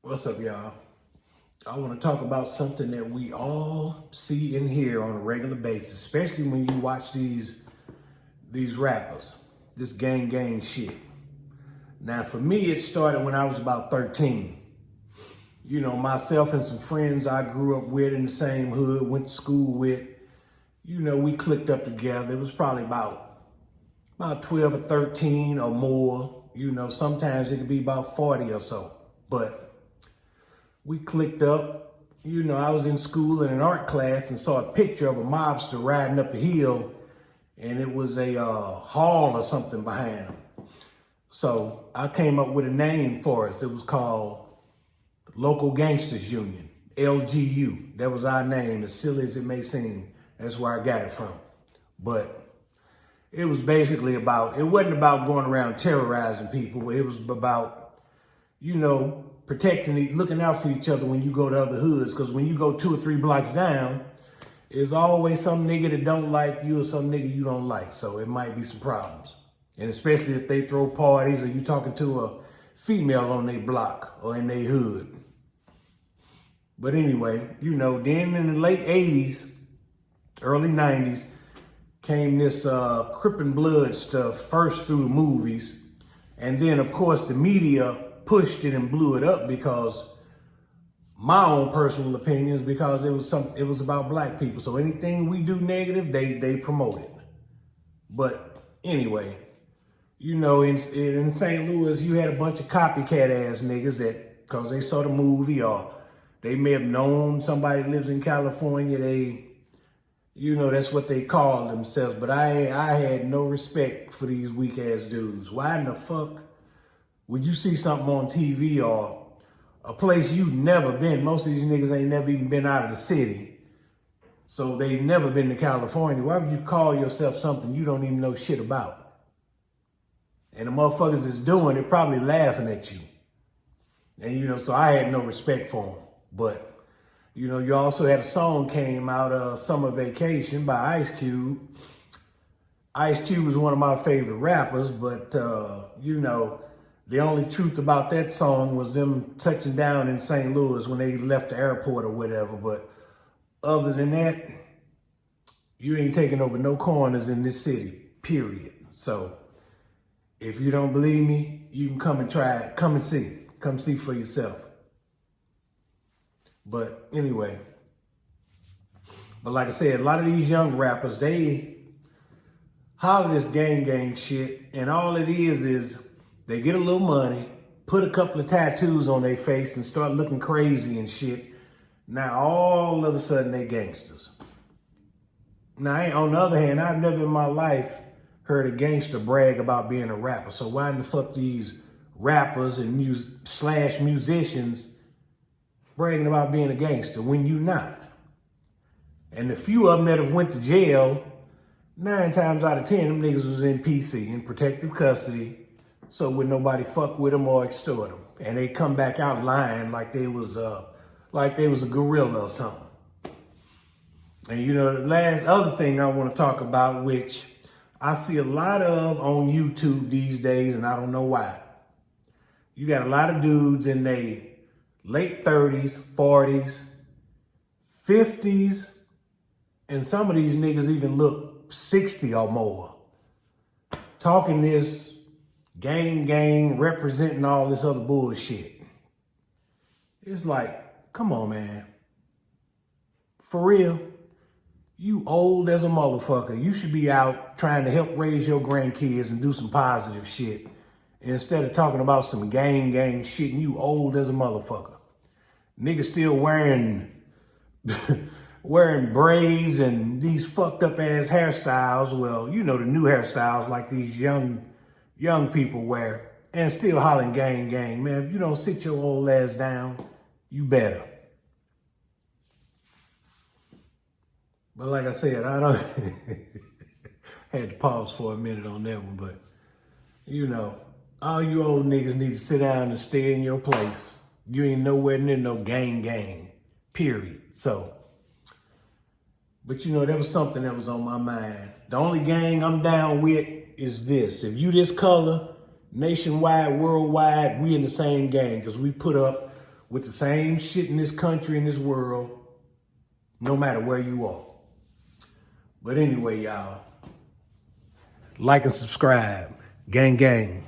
What's up, y'all? I want to talk about something that we all see and hear on a regular basis, especially when you watch these rappers, this gang shit. Now, for me, it started when I was about 13. You know, myself and some friends I grew up with in the same hood, went to school with, we clicked up together. It was probably about 12 or 13 or more. Sometimes it could be about 40 or so. But we clicked up. I was in school in an art class and saw a picture of a mobster riding up a hill, and it was a hall or something behind him. So I came up with a name for us. It was called Local Gangsters Union, LGU. That was our name, as silly as it may seem. That's where I got it from. But it was basically it wasn't about going around terrorizing people. It was about, protecting, looking out for each other when you go to other hoods. Because when you go 2 or 3 blocks down, there's always some nigga that don't like you or some nigga you don't like. So it might be some problems. And especially if they throw parties or you talking to a female on their block or in their hood. But anyway, then in the late 80s, early 90s, came this Crip and Blood stuff, first through the movies. And then, of course, the media pushed it and blew it up because my own personal opinions, because it was about black people. So anything we do negative, they promote it. But anyway, in St. Louis, you had a bunch of copycat ass niggas that, because they saw the movie or they may have known somebody that lives in California, that's what they call themselves. But I had no respect for these weak ass dudes. Why in the fuck would you see something on TV or a place you've never been? Most of these niggas ain't never even been out of the city. So they've never been to California. Why would you call yourself something you don't even know shit about? And the motherfuckers that's doing it probably laughing at you. And, so I had no respect for them. But, you also had a song came out, Summer Vacation by Ice Cube. Ice Cube is one of my favorite rappers, but, the only truth about that song was them touching down in St. Louis when they left the airport or whatever. But other than that, you ain't taking over no corners in this city, period. So if you don't believe me, you can come and try it. Come and see. Come see for yourself. But anyway, like I said, a lot of these young rappers, they holler this gang shit, and all it is they get a little money, put a couple of tattoos on their face and start looking crazy and shit. Now, all of a sudden, they gangsters. Now, on the other hand, I've never in my life heard a gangster brag about being a rapper. So why in the fuck these rappers and musicians bragging about being a gangster when you not? And the few of them that have went to jail, 9 times out of 10, them niggas was in PC, in protective custody. So would nobody fuck with them or extort them. And they come back out lying like they was a gorilla or something. And the last other thing I want to talk about, which I see a lot of on YouTube these days, and I don't know why. You got a lot of dudes in their late 30s, 40s, 50s, and some of these niggas even look 60 or more. Talking this gang, representing all this other bullshit. It's like, come on, man. For real, you old as a motherfucker. You should be out trying to help raise your grandkids and do some positive shit instead of talking about some gang shit, and you old as a motherfucker. Niggas still wearing braids and these fucked up ass hairstyles. Well, the new hairstyles like these young people wear, and still hollering gang. Man, if you don't sit your old ass down, you better. But like I said, I don't had to pause for a minute on that one, but all you old niggas need to sit down and stay in your place. You ain't nowhere near no gang, period. So, but that was something that was on my mind. The only gang I'm down with is this. If you this color, nationwide, worldwide, we in the same gang, because we put up with the same shit in this country, in this world, no matter where you are. But anyway, y'all, like and subscribe. Gang, gang.